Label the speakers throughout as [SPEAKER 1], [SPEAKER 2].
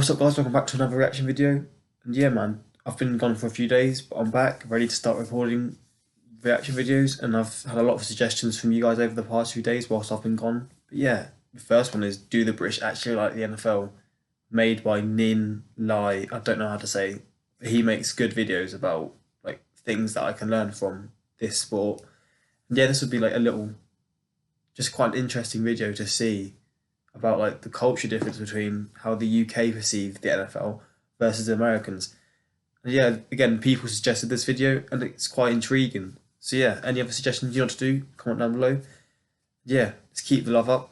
[SPEAKER 1] What's up, guys? Welcome back to another reaction video. And yeah, man, I've been gone for a few days, but I'm back, ready to start recording reaction videos. And I've had a lot of suggestions from you guys over the past few days whilst I've been gone. But yeah, the first one is, do the British actually like the NFL? Made by Nin Lai. I don't know how to say. But he makes good videos about like things that I can learn from this sport. And yeah, this would be like a little, just quite an interesting video to see about like the culture difference between how the UK perceive the NFL versus the Americans. And yeah, again, people suggested this video and it's quite intriguing. So yeah, any other suggestions you want to do, comment down below. Yeah, let's keep the love up.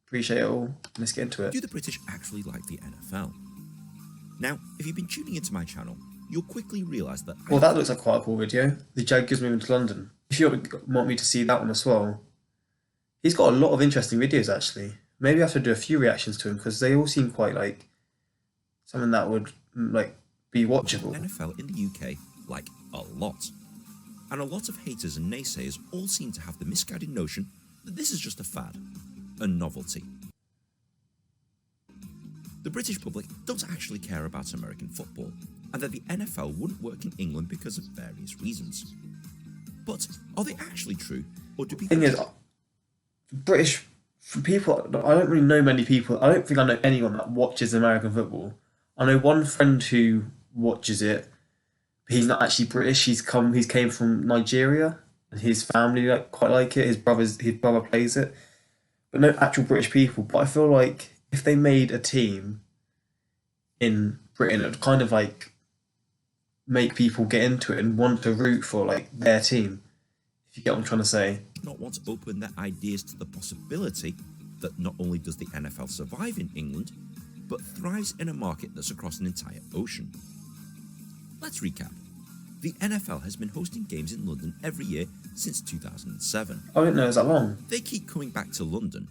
[SPEAKER 1] Appreciate it all. Let's get into it.
[SPEAKER 2] Do the British actually like the NFL? Now, if you've been tuning into my channel, you'll quickly realise that...
[SPEAKER 1] Well, that looks like quite a cool video. The Jaguars moving to London. If you want me to see that one as well, he's got a lot of interesting videos actually. Maybe I have to do a few reactions to him because they all seem quite like something that would like be watchable.
[SPEAKER 2] NFL in the UK like a lot. And a lot of haters and naysayers all seem to have the misguided notion that this is just a fad, a novelty. The British public don't actually care about American football, and that the NFL wouldn't work in England because of various reasons. But are they actually true, or do people...
[SPEAKER 1] The thing is, British people, I don't really know many people. I don't think I know anyone that watches American football. I know one friend who watches it, but he's not actually British. He's came from Nigeria, and his family quite like it. His brother plays it, but no actual British people. But I feel like if they made a team in Britain, it would kind of like make people get into it and want to root for like their team. If you get what I'm trying to say.
[SPEAKER 2] Not want to open their ideas to the possibility that not only does the NFL survive in England, but thrives in a market that's across an entire ocean. Let's recap. The NFL has been hosting games in London every year since 2007.
[SPEAKER 1] I didn't know it was that long.
[SPEAKER 2] They keep coming back to London,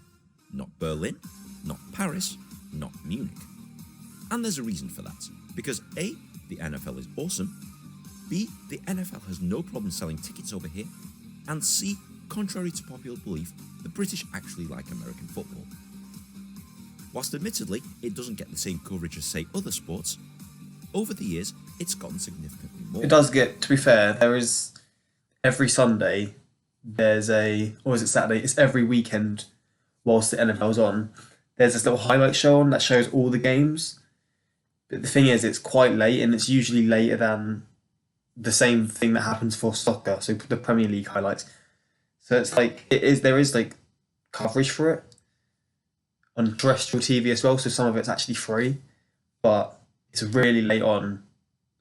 [SPEAKER 2] not Berlin, not Paris, not Munich. And there's a reason for that, because A, the NFL is awesome, B, the NFL has no problem selling tickets over here, and C, contrary to popular belief, the British actually like American football. Whilst admittedly it doesn't get the same coverage as say other sports, over the years it's gotten significantly more.
[SPEAKER 1] It does get, to be fair, there is every Sunday, or is it Saturday? It's every weekend whilst the NFL's on. There's this little highlight show on that shows all the games. But the thing is, it's quite late and it's usually later than the same thing that happens for soccer, so the Premier League highlights. So it's like there is like coverage for it on terrestrial TV as well, so some of it's actually free, but it's really late on,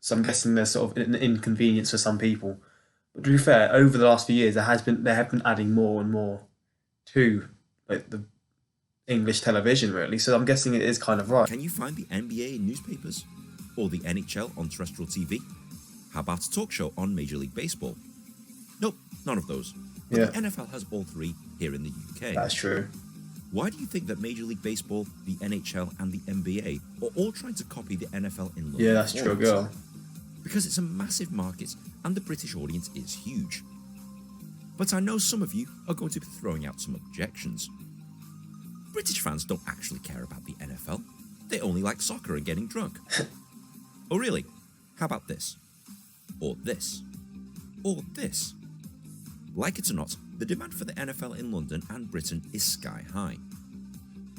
[SPEAKER 1] so I'm guessing there's sort of an inconvenience for some people. But to be fair, over the last few years they have been adding more and more to like the English television really, so I'm guessing it is kind of right.
[SPEAKER 2] Can you find the NBA in newspapers? Or the NHL on terrestrial TV? How about a talk show on Major League Baseball? Nope, none of those. But
[SPEAKER 1] yeah.
[SPEAKER 2] The NFL has all three here in the UK.
[SPEAKER 1] That's true.
[SPEAKER 2] Why do you think that Major League Baseball, the NHL and the NBA are all trying to copy the NFL in London?
[SPEAKER 1] Yeah, that's true, girl.
[SPEAKER 2] Because it's a massive market and the British audience is huge. But I know some of you are going to be throwing out some objections. British fans don't actually care about the NFL. They only like soccer and getting drunk. Oh really? How about this? Or this? Or this? Like it or not, the demand for the NFL in London and Britain is sky high.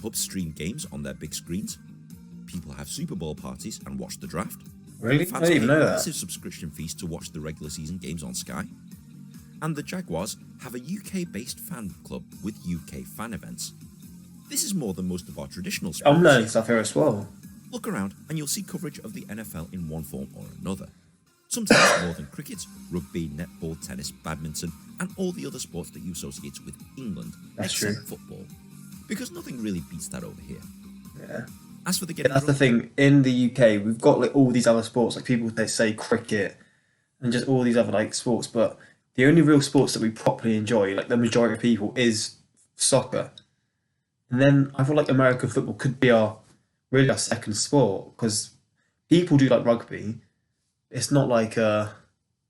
[SPEAKER 2] Pubs stream games on their big screens. People have Super Bowl parties and watch the draft.
[SPEAKER 1] Really? I
[SPEAKER 2] Fans
[SPEAKER 1] didn't even
[SPEAKER 2] pay
[SPEAKER 1] know that.
[SPEAKER 2] massive subscription fees to watch the regular season games on Sky. And the Jaguars have a UK-based fan club with UK fan events. This is more than most of our traditional sports.
[SPEAKER 1] I'm learning stuff here as well.
[SPEAKER 2] Look around and you'll see coverage of the NFL in one form or another. Sometimes more than cricket, rugby, netball, tennis, badminton, and all the other sports that you associate with England,
[SPEAKER 1] That's
[SPEAKER 2] except
[SPEAKER 1] true.
[SPEAKER 2] football. Because nothing really beats that over here.
[SPEAKER 1] Yeah.
[SPEAKER 2] As for the getting
[SPEAKER 1] That's the
[SPEAKER 2] drunk,
[SPEAKER 1] thing. In the UK, we've got like all these other sports, like people they say cricket, and just all these other like sports. But the only real sports that we properly enjoy, like the majority of people, is soccer. And then I feel like American football could be our second sport because people do like rugby. It's not like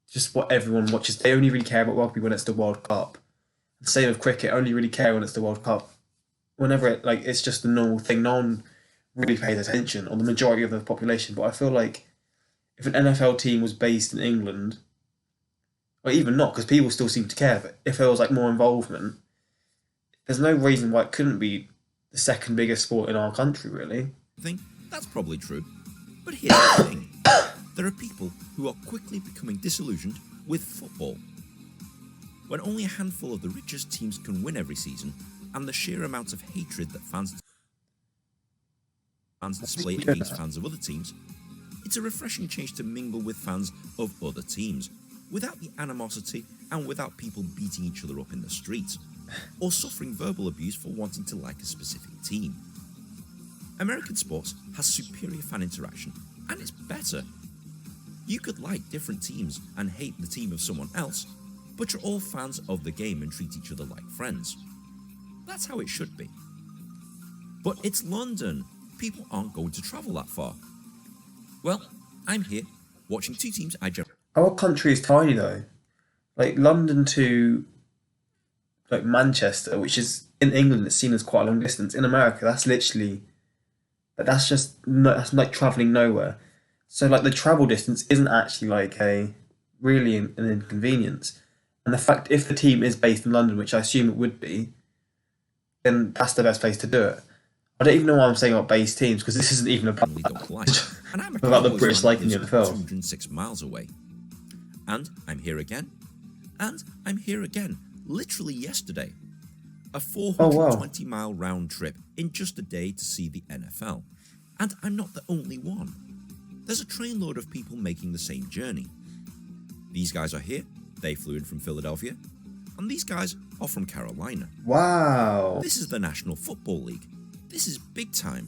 [SPEAKER 1] just what everyone watches. They only really care about rugby when it's the World Cup. The same with cricket. Only really care when it's the World Cup. Whenever it's just a normal thing. No one really pays attention, or the majority of the population. But I feel like if an NFL team was based in England, or even not, because people still seem to care, but if there was like more involvement, there's no reason why it couldn't be the second biggest sport in our country, really.
[SPEAKER 2] Think that's probably true. But here's the thing. There are people who are quickly becoming disillusioned with football. When only a handful of the richest teams can win every season, and the sheer amount of hatred that fans display against fans of other teams, it's a refreshing change to mingle with fans of other teams, without the animosity and without people beating each other up in the streets, or suffering verbal abuse for wanting to like a specific team. American sports has superior fan interaction, and it's better. You could like different teams and hate the team of someone else, but you're all fans of the game and treat each other like friends. That's how it should be. But it's London. People aren't going to travel that far. Well, I'm here, watching two teams I generally...
[SPEAKER 1] Our country is tiny though. Like London to like Manchester, which is in England, it's seen as quite a long distance. In America, that's literally that's just no, that's like traveling nowhere. So like the travel distance isn't actually like a really an inconvenience. And the fact if the team is based in London, which I assume it would be, then that's the best place to do it. I don't even know why I'm saying about base teams because this isn't even about
[SPEAKER 2] don't like. And I'm a
[SPEAKER 1] about the
[SPEAKER 2] Cowboys
[SPEAKER 1] British
[SPEAKER 2] fan
[SPEAKER 1] liking the
[SPEAKER 2] who's
[SPEAKER 1] NFL.
[SPEAKER 2] 206 miles away. And I'm here again. And I'm here again, literally yesterday. A 420-mile round trip in just a day to see the NFL. And I'm not the only one. There's a trainload of people making the same journey. These guys are here, they flew in from Philadelphia, and these guys are from Carolina.
[SPEAKER 1] Wow.
[SPEAKER 2] This is the National Football League. This is big time.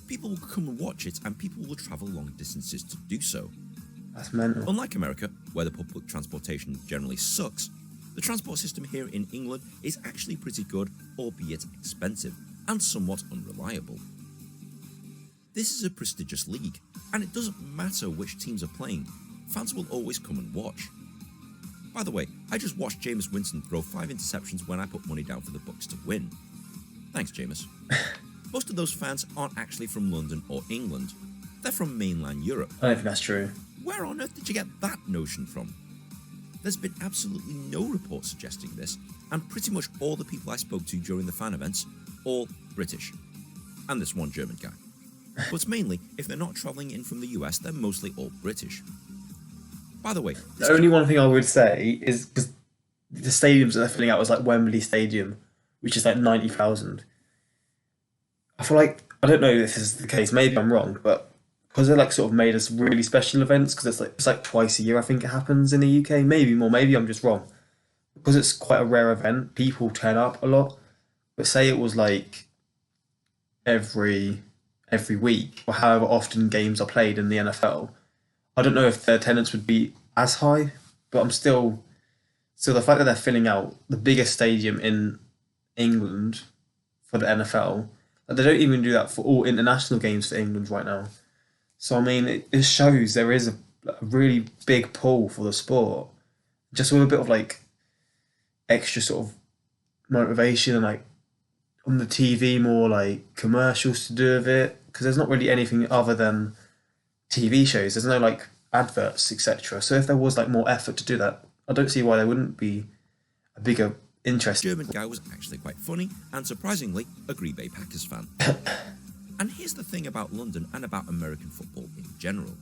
[SPEAKER 2] People will come and watch it, and people will travel long distances to do so.
[SPEAKER 1] That's mental.
[SPEAKER 2] Unlike America, where the public transportation generally sucks, the transport system here in England is actually pretty good, albeit expensive, and somewhat unreliable. This is a prestigious league, and it doesn't matter which teams are playing, fans will always come and watch. By the way, I just watched Jameis Winston throw 5 interceptions when I put money down for the Bucks to win. Thanks, Jameis. Most of those fans aren't actually from London or England. They're from mainland Europe.
[SPEAKER 1] I don't think that's true.
[SPEAKER 2] Where on earth did you get that notion from? There's been absolutely no report suggesting this, and pretty much all the people I spoke to during the fan events, all British. And this one German guy. But mainly, if they're not travelling in from the US, they're mostly all British. By the way,
[SPEAKER 1] The only one thing I would say is because the stadiums that they're filling out was like Wembley Stadium, which is like 90,000. I feel like, I don't know if this is the case, maybe I'm wrong, but because they're like sort of made as really special events, because it's like twice a year I think it happens in the UK, maybe more, maybe I'm just wrong. Because it's quite a rare event, people turn up a lot. But say it was like every week, or however often games are played in the NFL, I don't know if the attendance would be as high, but I'm still the fact that they're filling out the biggest stadium in England for the NFL, like they don't even do that for all international games for England right now. So I mean, it shows there is a really big pull for the sport, just with a bit of like extra sort of motivation and like on the TV more like commercials to do with it, because there's not really anything other than TV shows. There's no like adverts, etc. So if there was like more effort to do that, I don't see why there wouldn't be a bigger interest.
[SPEAKER 2] the German guy was actually quite funny, and surprisingly, a Green Bay Packers fan. And here's the thing about London and about American football in general.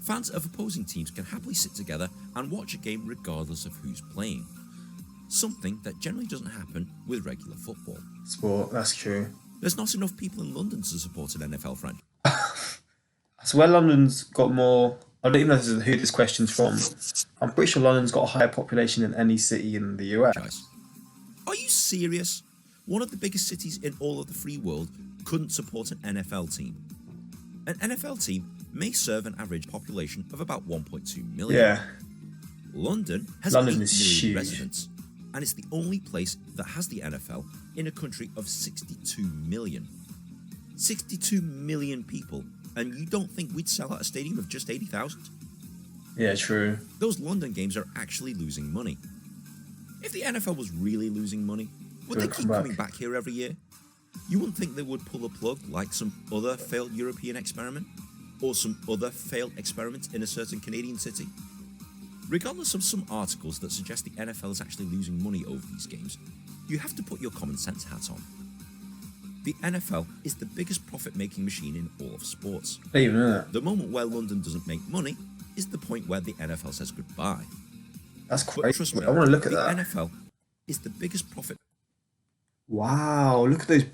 [SPEAKER 2] Fans of opposing teams can happily sit together and watch a game regardless of who's playing. Something that generally doesn't happen with regular football.
[SPEAKER 1] Sport, that's true.
[SPEAKER 2] There's not enough people in London to support an NFL franchise.
[SPEAKER 1] So where London's got more, I don't even know who this question's from. I'm pretty sure London's got a higher population than any city in the US.
[SPEAKER 2] Are you serious? One of the biggest cities in all of the free world couldn't support an NFL team. An NFL team may serve an average population of about 1.2 million.
[SPEAKER 1] Yeah.
[SPEAKER 2] London has
[SPEAKER 1] London
[SPEAKER 2] 8
[SPEAKER 1] is
[SPEAKER 2] million
[SPEAKER 1] huge.
[SPEAKER 2] residents, and it's the only place that has the NFL in a country of 62 million. 62 million people, and you don't think we'd sell out a stadium of just 80,000?
[SPEAKER 1] Yeah, true.
[SPEAKER 2] Those London games are actually losing money. If the NFL was really losing money, would they
[SPEAKER 1] They'll
[SPEAKER 2] keep
[SPEAKER 1] come back.
[SPEAKER 2] coming back here every year? You wouldn't think they would pull a plug like some other failed European experiment? Or some other failed experiment in a certain Canadian city? Regardless of some articles that suggest the NFL is actually losing money over these games, you have to put your common sense hat on. The NFL is the biggest profit-making machine in all of sports.
[SPEAKER 1] I didn't even know that.
[SPEAKER 2] The moment where London doesn't make money is the point where the NFL says goodbye.
[SPEAKER 1] That's
[SPEAKER 2] But
[SPEAKER 1] crazy.
[SPEAKER 2] trust me,
[SPEAKER 1] I want to look at
[SPEAKER 2] the
[SPEAKER 1] that.
[SPEAKER 2] NFL is the biggest profit.
[SPEAKER 1] Wow, look at those.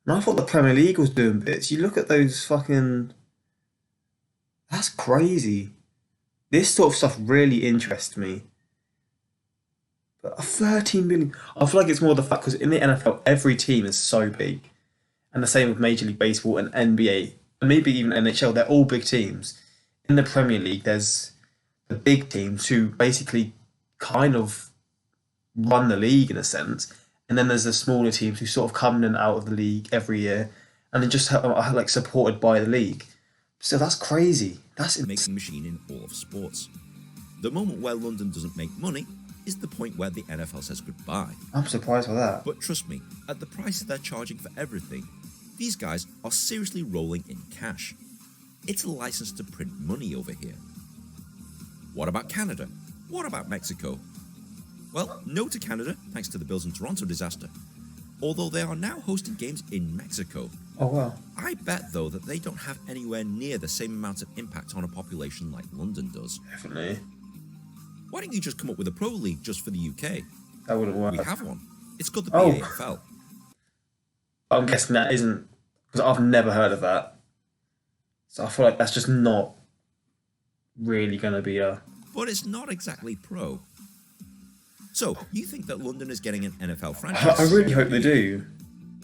[SPEAKER 1] And I thought the Premier League was doing bits. You look at those fucking. That's crazy. This sort of stuff really interests me. But 13 million. I feel like it's more the fact because in the NFL, every team is so big. And the same with Major League Baseball and NBA. And maybe even NHL. They're all big teams. In the Premier League, there's the big teams who basically kind of run the league in a sense. And then there's the smaller teams who sort of come in and out of the league every year. And they just are like supported by the league. So that's crazy. That's
[SPEAKER 2] Making machine in all of sports. The moment where London doesn't make money is the point where the NFL says goodbye.
[SPEAKER 1] I'm surprised by that.
[SPEAKER 2] But trust me, at the prices they're charging for everything, these guys are seriously rolling in cash. It's a license to print money over here. What about Canada? What about Mexico? Well, no to Canada, thanks to the Bills and Toronto disaster. Although they are now hosting games in Mexico.
[SPEAKER 1] Oh, wow.
[SPEAKER 2] I bet, though, that they don't have anywhere near the same amount of impact on a population like London does.
[SPEAKER 1] Definitely.
[SPEAKER 2] Why don't you just come up with a pro league just for the UK?
[SPEAKER 1] That wouldn't work.
[SPEAKER 2] We have one. It's called the
[SPEAKER 1] Oh.
[SPEAKER 2] BAFL.
[SPEAKER 1] I'm guessing that isn't. Because I've never heard of that. So I feel like that's just not really going to be a.
[SPEAKER 2] But it's not exactly pro. So, you think that London is getting an NFL franchise?
[SPEAKER 1] I really hope they do.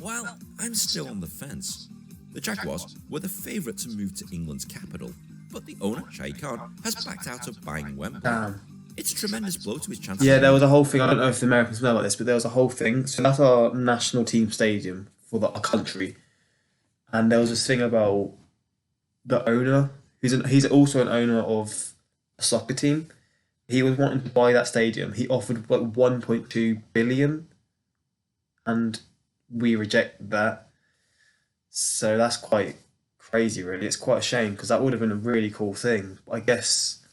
[SPEAKER 2] Well, I'm still on the fence. The Jaguars were the favourite to move to England's capital, but the owner, Shahid Khan, has backed out of buying Wembley.
[SPEAKER 1] Damn.
[SPEAKER 2] It's a tremendous blow to his chances.
[SPEAKER 1] Yeah, there was a whole thing. I don't know if the Americans know about this, but there was a whole thing. So that's our national team stadium for our country. And there was this thing about the owner. He's also an owner of a soccer team. He was wanting to buy that stadium. He offered like 1.2 billion, and we rejected that. So that's quite crazy, really. It's quite a shame because that would have been a really cool thing. I guess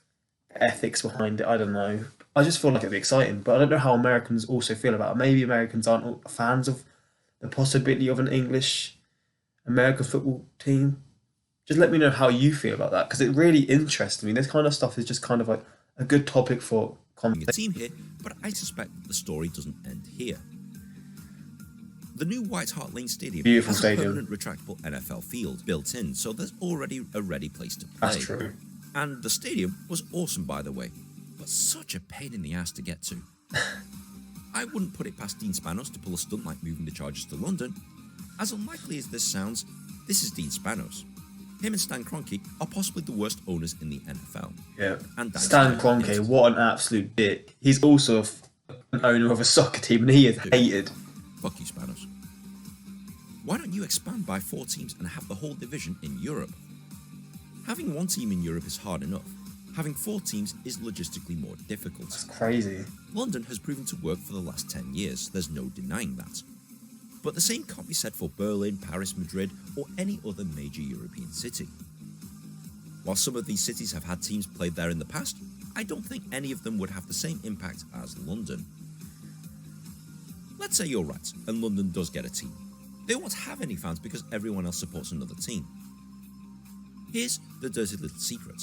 [SPEAKER 1] the ethics behind it, I don't know. I just feel like it'd be exciting, but I don't know how Americans also feel about it. Maybe Americans aren't fans of the possibility of an English American football team. Just let me know how you feel about that because it really interests me. This kind of stuff is just kind of like a good topic for
[SPEAKER 2] A
[SPEAKER 1] conversation.
[SPEAKER 2] team here, but I suspect that the story doesn't end here. The new White Hart Lane Stadium
[SPEAKER 1] Beautiful
[SPEAKER 2] has
[SPEAKER 1] stadium.
[SPEAKER 2] a permanent retractable NFL field built in, so there's already a ready place to play.
[SPEAKER 1] That's true.
[SPEAKER 2] And the stadium was awesome, by the way, but such a pain in the ass to get to. I wouldn't put it past Dean Spanos to pull a stunt like moving the Chargers to London. As unlikely as this sounds, this is Dean Spanos. Him and Stan Kroenke are possibly the worst owners in the NFL.
[SPEAKER 1] Yeah.
[SPEAKER 2] And
[SPEAKER 1] Stan Kroenke, what an absolute dick. He's also an owner of a soccer team and he is hated.
[SPEAKER 2] Fuck you, Spanos. Why don't you expand by 4 teams and have the whole division in Europe? Having 1 team in Europe is hard enough. Having 4 teams is logistically more difficult.
[SPEAKER 1] It's crazy.
[SPEAKER 2] London has proven to work for the last 10 years, there's no denying that. But the same can't be said for Berlin, Paris, Madrid, or any other major European city. While some of these cities have had teams played there in the past, I don't think any of them would have the same impact as London. Let's say you're right, and London does get a team. They won't have any fans because everyone else supports another team. Here's the dirty little secret.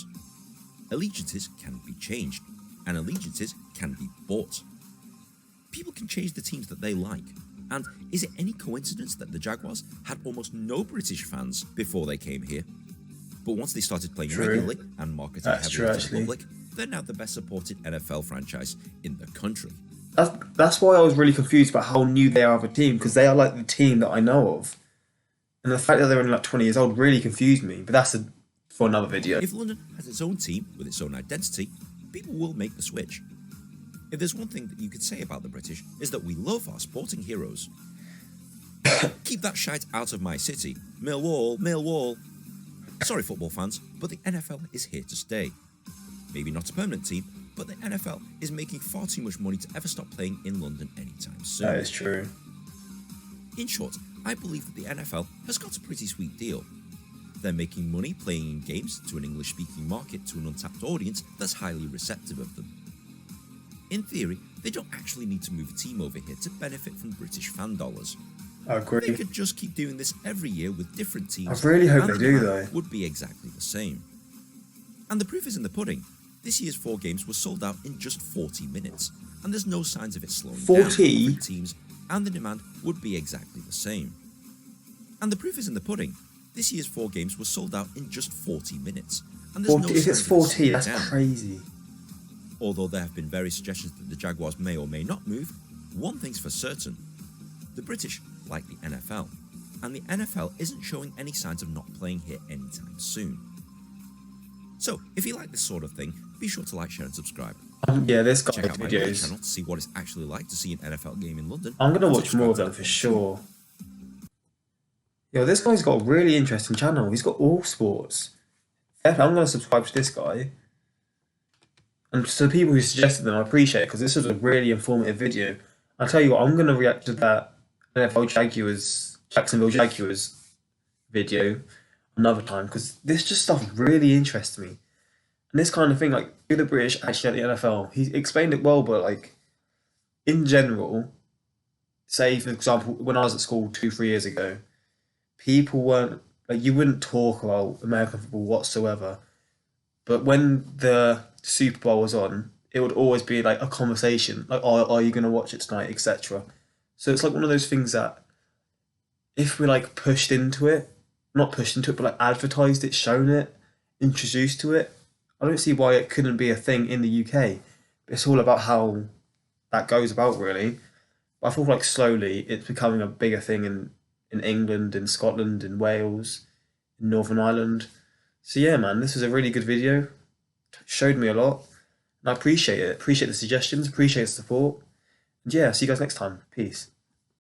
[SPEAKER 2] Allegiances can be changed, and allegiances can be bought. People can change the teams that they like. And is it any coincidence that the Jaguars had almost no British fans before they came here? But once they started playing
[SPEAKER 1] True.
[SPEAKER 2] regularly and marketing
[SPEAKER 1] That's
[SPEAKER 2] heavily
[SPEAKER 1] true,
[SPEAKER 2] to the
[SPEAKER 1] actually.
[SPEAKER 2] public, they're now the best supported NFL franchise in the country.
[SPEAKER 1] That's why I was really confused about how new they are of a team because they are like the team that I know of. And the fact that they're only like 20 years old really confused me. But that's for another video.
[SPEAKER 2] If London has its own team with its own identity, people will make the switch. If there's one thing that you could say about the British is that we love our sporting heroes. Keep that shite out of my city. Millwall, Millwall. Sorry football fans, but the NFL is here to stay. Maybe not a permanent team, but the NFL is making far too much money to ever stop playing in London anytime soon.
[SPEAKER 1] That is true.
[SPEAKER 2] In short, I believe that the NFL has got a pretty sweet deal. They're making money playing in games to an English-speaking market to an untapped audience that's highly receptive of them. In theory, they don't actually need to move a team over here to benefit from British fan dollars.
[SPEAKER 1] I agree.
[SPEAKER 2] They could just keep doing this every year with different teams.
[SPEAKER 1] I really hope
[SPEAKER 2] and
[SPEAKER 1] they
[SPEAKER 2] the
[SPEAKER 1] do,
[SPEAKER 2] demand
[SPEAKER 1] though.
[SPEAKER 2] would be exactly the same. And the proof is in the pudding. This year's 4 games were sold out in just 40 minutes, and there's no signs of it slowing down.
[SPEAKER 1] 40?
[SPEAKER 2] 3 teams, and the demand would be exactly the same. And the proof is in the pudding. This year's 4 games were sold out in just 40 minutes, and there's
[SPEAKER 1] 40,
[SPEAKER 2] no
[SPEAKER 1] if
[SPEAKER 2] signs
[SPEAKER 1] it's
[SPEAKER 2] of it
[SPEAKER 1] 40,
[SPEAKER 2] slowing
[SPEAKER 1] that's
[SPEAKER 2] down.
[SPEAKER 1] crazy.
[SPEAKER 2] Although there have been various suggestions that the Jaguars may or may not move, one thing's for certain. The British like the NFL, and the NFL isn't showing any signs of not playing here anytime soon. So, if you like this sort of thing, be sure to like, share and subscribe.
[SPEAKER 1] Yeah, this guy's
[SPEAKER 2] Check out my other
[SPEAKER 1] videos.
[SPEAKER 2] channel to see what it's actually like to see an NFL game in London.
[SPEAKER 1] I'm gonna
[SPEAKER 2] and
[SPEAKER 1] watch more of
[SPEAKER 2] subscribe
[SPEAKER 1] them
[SPEAKER 2] to
[SPEAKER 1] for
[SPEAKER 2] the
[SPEAKER 1] sure. Yo, this guy's got a really interesting channel. He's got all sports. I'm gonna subscribe to this guy. And to the people who suggested them, I appreciate it because this was a really informative video. I'll tell you what, I'm gonna react to that Jacksonville Jaguars video another time because this just stuff really interests me. And this kind of thing, like, do the British actually at the NFL? He explained it well, but like, in general, say for example, when I was at school 2, 3 years ago, people weren't like you wouldn't talk about American football whatsoever. But when the Super Bowl was on, it would always be like a conversation, like, "Oh, are you going to watch it tonight?" etc. So it's like one of those things that if we like pushed into it, not pushed into it, but like advertised it, shown it, introduced to it, I don't see why it couldn't be a thing in the UK. It's all about how that goes about, really. But I feel like slowly it's becoming a bigger thing in England, in Scotland, in Wales, in Northern Ireland. So yeah, man, this was a really good video. Showed me a lot. And I appreciate it. Appreciate the suggestions, appreciate the support. And yeah, see you guys next time. Peace.